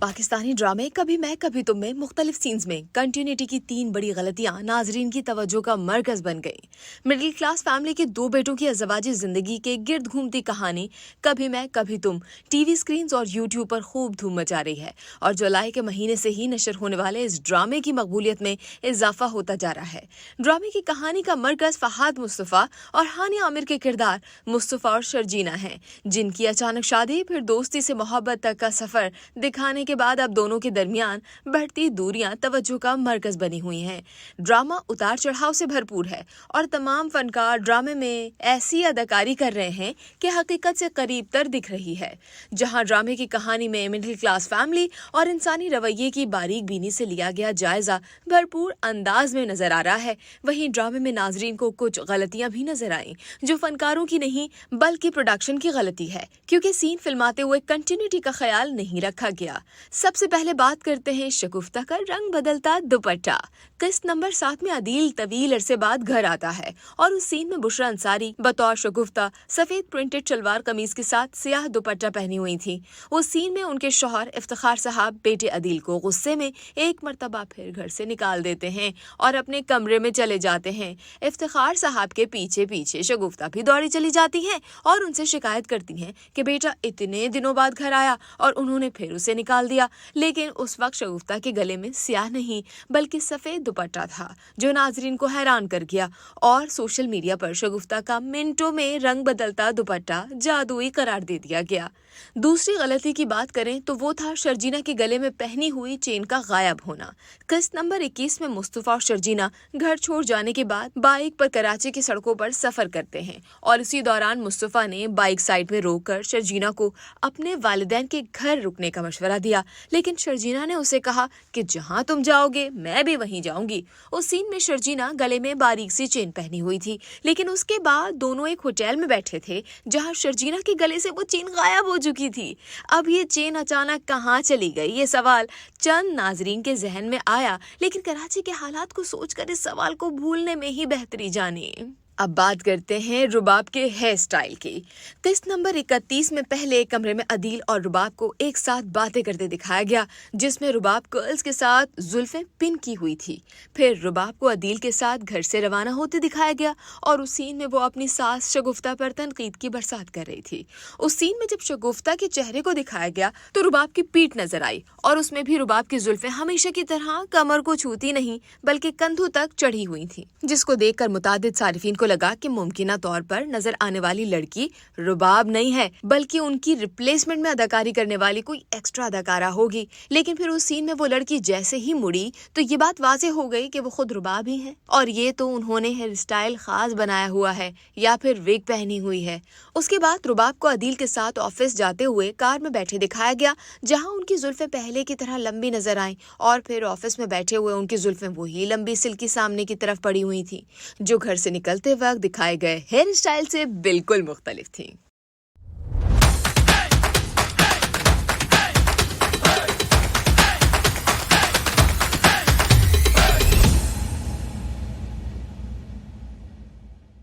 पाकिस्तानी ड्रामे कभी मैं कभी तुम में मुख्तलिफ सीन्स में कंटिन्यूटी की 3 बड़ी गलतियां नाजरीन की तवज्जो का मरकज बन गई। मिडिल क्लास फैमिली के 2 बेटों की अज़वाजी जिंदगी के गिर्द घूमती कहानी कभी मैं कभी तुम टीवी स्क्रीन और यूट्यूब पर खूब धूम मचा रही है और जुलाई के महीने से ही नशर होने वाले इस ड्रामे की मकबूलियत में इजाफा होता जा रहा है। ड्रामे की कहानी का मरकज फहाद मुस्तफ़ा और हानिया आमिर के किरदार मुस्तफ़ा और शर्जीना हैं, जिनकी अचानक शादी फिर दोस्ती से मोहब्बत तक का सफर दिखाने के बाद अब दोनों के दरमियान बढ़ती दूरियां तवज्जो का मरकज बनी हुई हैं। ड्रामा उतार चढ़ाव से भरपूर है और तमाम फनकार ड्रामे में ऐसी अदाकारी कर रहे हैं कि हकीकत से करीब तर दिख रही है। जहां ड्रामे की कहानी में मिडिल क्लास फैमिली और इंसानी रवैये की बारीक बीनी से लिया गया जायजा भरपूर अंदाज में नजर आ रहा है, वहीं ड्रामे में नाजरीन को कुछ गलतियां भी नजर आईं जो फनकारों की नहीं बल्कि प्रोडक्शन की गलती है, क्योंकि सीन फिल्माते हुए कंटिन्यूटी का ख्याल नहीं रखा गया। सबसे पहले बात करते हैं शगुफ्ता का रंग बदलता दुपट्टा। किस्त नंबर 7 में अदील तवील अरसे बाद घर आता है और उस सीन में बुशरा अंसारी बतौर शगुफ्ता सफेद प्रिंटेड शलवार कमीज के साथ सियाह दुपट्टा पहनी हुई थी। उस सीन में उनके शौहर इफ्तिखार साहब बेटे अदील को गुस्से में एक मर्तबा फिर घर से निकाल देते हैं और अपने कमरे में चले जाते हैं। इफ्तिखार साहब के पीछे पीछे शगुफ्ता भी दौड़ी चली जाती हैं और उनसे शिकायत करती हैं कि बेटा इतने दिनों बाद घर आया और उन्होंने फिर उसे निकाल दिया। लेकिन उस वक्त शगुफ्ता के गले में स्याह नहीं बल्कि सफेद दुपट्टा था, जो नाजरीन को हैरान कर गया और सोशल मीडिया पर शगुफ्ता का मिनटों में रंग बदलता दुपट्टा जादुई करार दे दिया गया। दूसरी गलती की बात करें तो वो था शर्जीना के गले में पहनी हुई चेन का गायब होना। किस्त नंबर 21 में मुस्तफ़ा और शर्जीना घर छोड़ जाने के बाद बाइक पर कराची की सड़कों पर सफर करते हैं और इसी दौरान मुस्तफ़ा ने बाइक साइड में रोककर शर्जीना को अपने वालिदैन के घर रुकने का मशवरा दिया, लेकिन शर्जीना ने उसे कहा कि जहां तुम जाओगे मैं भी वहीं जाऊंगी। उस सीन में शर्जीना गले में बारीक सी चेन पहनी हुई थी, लेकिन उसके बाद दोनों एक होटल में बैठे थे जहां शर्जीना के गले से वो चेन गायब हो चुकी थी। अब ये चेन अचानक कहां चली गई, ये सवाल चंद नाजरीन के जहन में आया, लेकिन कराची के हालात को सोचकर इस सवाल को भूलने में ही बेहतरी जानी। अब बात करते हैं रुबाब के हेयर स्टाइल की। किस्त नंबर 31 में पहले कमरे में अदील और रुबाब को एक साथ बातें करते दिखाया गया, जिसमें रुबाब कर्ल्स के साथ जुल्फें पिन की हुई थी। फिर रुबाब को अदील के साथ घर से रवाना होते दिखाया गया और उस सीन में वो अपनी सास शगुफ्ता पर तनकीद की बरसात कर रही थी। उस सीन में जब शगुफ्ता के चेहरे को दिखाया गया तो रुबाब की पीठ नजर आई और उसमें भी रुबाब की जुल्फें हमेशा की तरह कमर को छूती नहीं बल्कि कंधों तक चढ़ी हुई थी, जिसको देखकर मुतादिद सारिफीन को लगा कि मुमकिना तौर पर नजर आने वाली लड़की रुबाब नहीं है बल्कि उनकी रिप्लेसमेंट में अदाकारी करने वाली कोई एक्स्ट्रा अदाकारा होगी। लेकिन फिर उस सीन में वो लड़की जैसे ही मुड़ी तो ये बात वाज़ेह हो गई कि वो खुद रुबाब ही है, और ये तो उन्होंने हेयर स्टाइल खास बनाया हुआ है या फिर विग पहनी हुई है। उसके बाद रुबाब को अदील के साथ ऑफिस जाते हुए कार में बैठे दिखाया गया, जहाँ उनकी जुल्फें पहले की तरह लंबी नजर आई और फिर ऑफिस में बैठे हुए उनकी जुल्फें वही लंबी सिल्की सामने की तरफ पड़ी हुई थी, जो घर से निकलते वक्त दिखाए गए हेयर स्टाइल से बिल्कुल मुख्तलिफ थी।